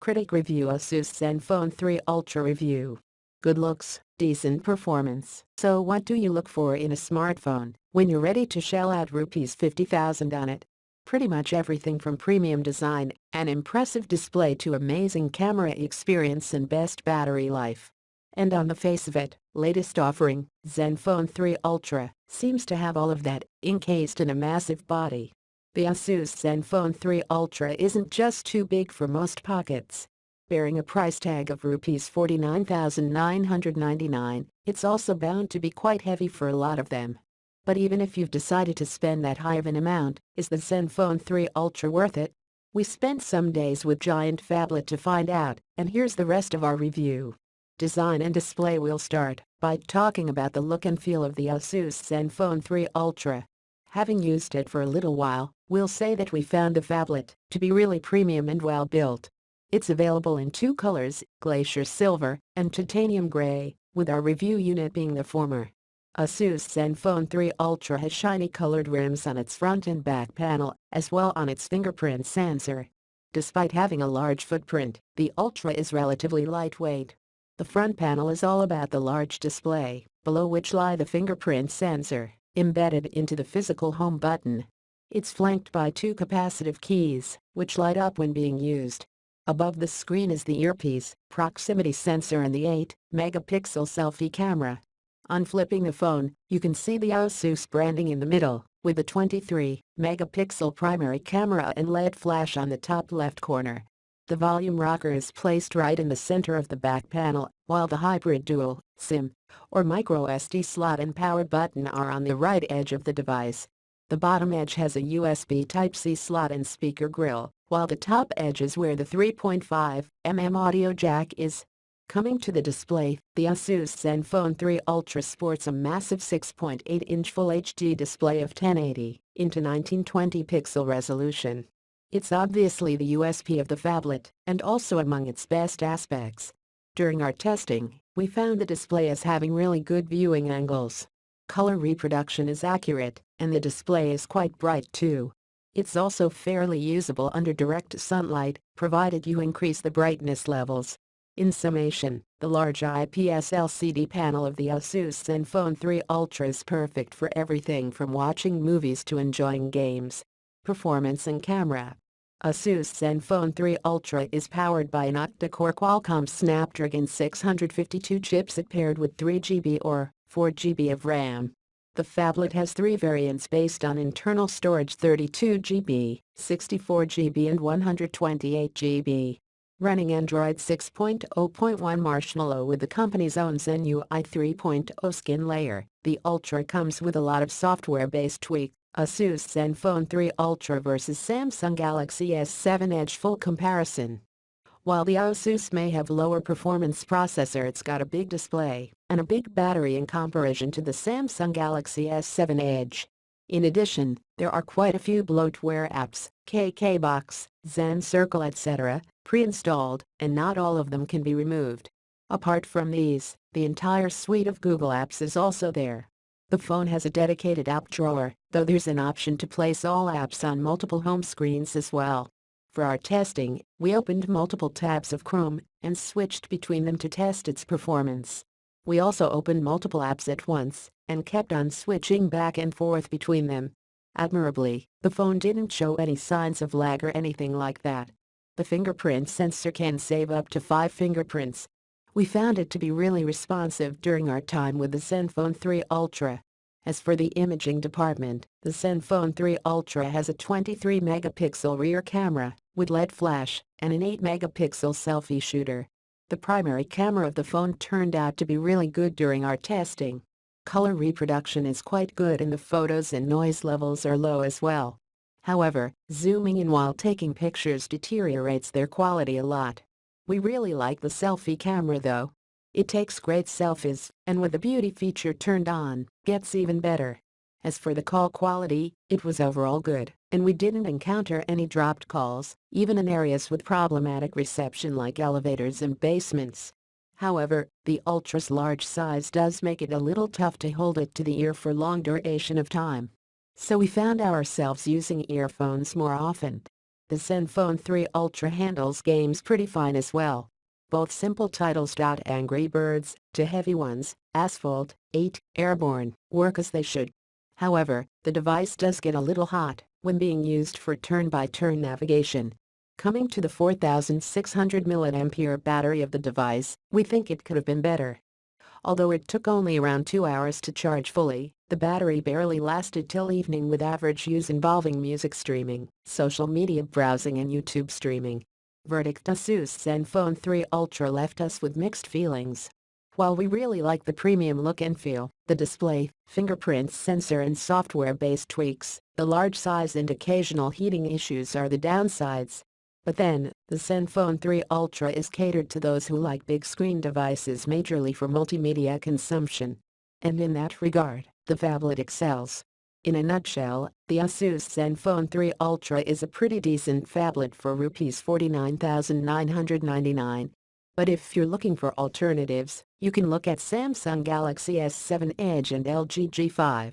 Critic Review Asus Zenfone 3 Ultra Review. Good looks, decent performance. So what do you look for in a smartphone when you're ready to shell out Rs 50,000 on it? Pretty much everything from premium design, an impressive display to amazing camera experience and best battery life. And on the face of it, latest offering, Zenfone 3 Ultra, seems to have all of that, encased in a massive body. The Asus Zenfone 3 Ultra isn't just too big for most pockets. Bearing a price tag of Rs 49,999, it's also bound to be quite heavy for a lot of them. But even if you've decided to spend that high of an amount, is the Zenfone 3 Ultra worth it? We spent some days with Giant Phablet to find out, and here's the rest of our review. Design and display. We'll start by talking about the look and feel of the Asus Zenfone 3 Ultra. Having used it for a little while, we'll say that we found the phablet to be really premium and well built. It's available in two colors, Glacier Silver and Titanium Gray, with our review unit being the former. Asus Zenfone 3 Ultra has shiny colored rims on its front and back panel, as well on its fingerprint sensor. Despite having a large footprint, the Ultra is relatively lightweight. The front panel is all about the large display, below which lie the fingerprint sensor, embedded into the physical home button. It's flanked by two capacitive keys, which light up when being used. Above the screen is the earpiece, proximity sensor and the 8-megapixel selfie camera. On flipping the phone, you can see the Asus branding in the middle, with the 23-megapixel primary camera and LED flash on the top left corner. The volume rocker is placed right in the center of the back panel, while the hybrid dual SIM or micro SD slot and power button are on the right edge of the device. The bottom edge has a USB Type-C slot and speaker grill, while the top edge is where the 3.5mm audio jack is. Coming to the display, the Asus Zenfone 3 Ultra sports a massive 6.8-inch Full HD display of 1080 into 1920 pixel resolution. It's obviously the USP of the phablet, and also among its best aspects. During our testing, we found the display as having really good viewing angles. Color reproduction is accurate, and the display is quite bright too. It's also fairly usable under direct sunlight, provided you increase the brightness levels. In summation, the large IPS LCD panel of the Asus Zenfone 3 Ultra is perfect for everything from watching movies to enjoying games. Performance and camera. Asus Zenfone 3 Ultra is powered by an octa-core Qualcomm Snapdragon 652 chipset paired with 3GB or 4GB of RAM. The phablet has three variants based on internal storage: 32GB, 64GB and 128GB. Running Android 6.0.1 Marshmallow with the company's own Zen UI 3.0 skin layer, the Ultra comes with a lot of software-based tweaks. Asus Zenfone 3 Ultra vs Samsung Galaxy S7 Edge. Full comparison. While the Asus may have lower performance processor, it's got a big display and a big battery in comparison to the Samsung Galaxy S7 Edge. In addition, there are quite a few bloatware apps, KKBox, Zen Circle etc., pre-installed, and not all of them can be removed. Apart from these, the entire suite of Google apps is also there. The phone has a dedicated app drawer, though there's an option to place all apps on multiple home screens as well. For our testing, we opened multiple tabs of Chrome and switched between them to test its performance. We also opened multiple apps at once and kept on switching back and forth between them. Admirably, the phone didn't show any signs of lag or anything like that. The fingerprint sensor can save up to 5 fingerprints. We found it to be really responsive during our time with the Zenfone 3 Ultra. As for the imaging department, the Zenfone 3 Ultra has a 23-megapixel rear camera with LED flash and an 8-megapixel selfie shooter. The primary camera of the phone turned out to be really good during our testing. Color reproduction is quite good and the photos and noise levels are low as well. However, zooming in while taking pictures deteriorates their quality a lot. We really like the selfie camera though. It takes great selfies, and with the beauty feature turned on, gets even better. As for the call quality, it was overall good, and we didn't encounter any dropped calls, even in areas with problematic reception like elevators and basements. However, the Ultra's large size does make it a little tough to hold it to the ear for long duration of time. So we found ourselves using earphones more often. The Zenfone 3 Ultra handles games pretty fine as well. Both simple titles. Angry Birds to heavy ones, Asphalt, 8, Airborne, work as they should. However, the device does get a little hot when being used for turn-by-turn navigation. Coming to the 4600 mAh battery of the device, we think it could have been better. Although it took only around 2 hours to charge fully, the battery barely lasted till evening with average use involving music streaming, social media browsing and YouTube streaming. Verdict: Asus Zenfone 3 Ultra left us with mixed feelings. While we really like the premium look and feel, the display, fingerprint sensor and software-based tweaks, the large size and occasional heating issues are the downsides. But then, the Zenfone 3 Ultra is catered to those who like big screen devices majorly for multimedia consumption. And in that regard, the phablet excels. In a nutshell, the Asus Zenfone 3 Ultra is a pretty decent phablet for Rs 49,999. But if you're looking for alternatives, you can look at Samsung Galaxy S7 Edge and LG G5.